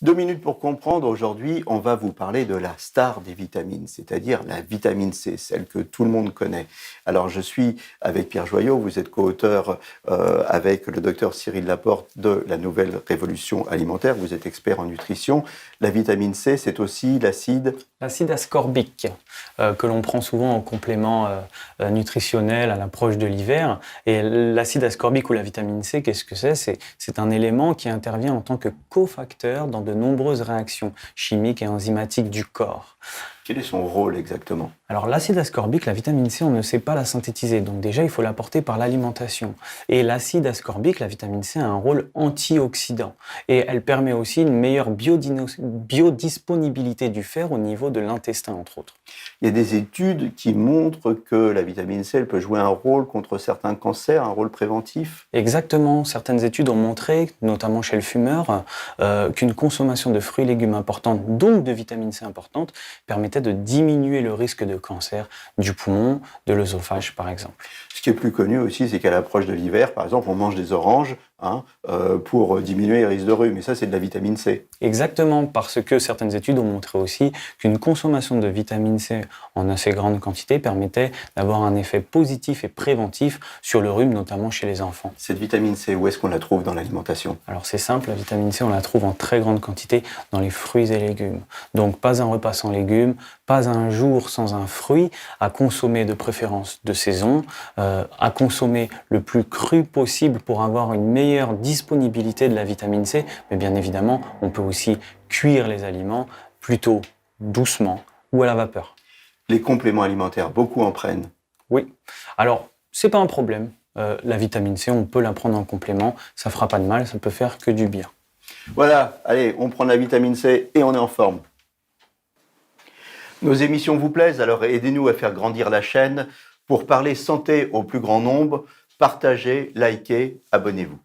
2 minutes pour comprendre. Aujourd'hui, on va vous parler de la star des vitamines, c'est-à-dire la vitamine C, celle que tout le monde connaît. Alors, je suis avec Pierre Joyot, vous êtes co-auteur avec le docteur Cyril Laporte de la Nouvelle Révolution Alimentaire, vous êtes expert en nutrition. La vitamine C, c'est aussi l'acide ascorbique, que l'on prend souvent en complément nutritionnel à l'approche de l'hiver. Et l'acide ascorbique ou la vitamine C, qu'est-ce que c'est ? C'est un élément qui intervient en tant que cofacteur dans de nombreuses réactions chimiques et enzymatiques du corps. Quel est son rôle exactement ? Alors l'acide ascorbique, la vitamine C, on ne sait pas la synthétiser, donc déjà il faut l'apporter par l'alimentation. Et l'acide ascorbique, la vitamine C, a un rôle antioxydant. Et elle permet aussi une meilleure biodisponibilité du fer au niveau de l'intestin, entre autres. Il y a des études qui montrent que la vitamine C elle peut jouer un rôle contre certains cancers, un rôle préventif. Exactement, certaines études ont montré, notamment chez le fumeur, qu'une consommation de fruits et légumes importante, donc de vitamine C importante, permettait de diminuer le risque de cancer du poumon, de l'œsophage par exemple. Ce qui est plus connu aussi, c'est qu'à l'approche de l'hiver, par exemple, on mange des oranges pour diminuer les risques de rhume. Et ça, c'est de la vitamine C. Exactement, parce que certaines études ont montré aussi qu'une consommation de vitamine C en assez grande quantité permettait d'avoir un effet positif et préventif sur le rhume, notamment chez les enfants. Cette vitamine C, où est-ce qu'on la trouve dans l'alimentation ? Alors c'est simple, la vitamine C, on la trouve en très grande quantité dans les fruits et légumes. Donc pas un repas sans légumes, pas un jour sans un fruit, à consommer de préférence de saison, à consommer le plus cru possible pour avoir une meilleure disponibilité de la vitamine C. Mais bien évidemment, on peut aussi cuire les aliments plutôt doucement ou à la vapeur. Les compléments alimentaires, beaucoup en prennent. Oui, alors c'est pas un problème. La vitamine C, on peut la prendre en complément, ça fera pas de mal, ça peut faire que du bien. Voilà, allez, on prend la vitamine C et on est en forme. Nos émissions vous plaisent, alors aidez-nous à faire grandir la chaîne pour parler santé au plus grand nombre. Partagez, likez, abonnez-vous.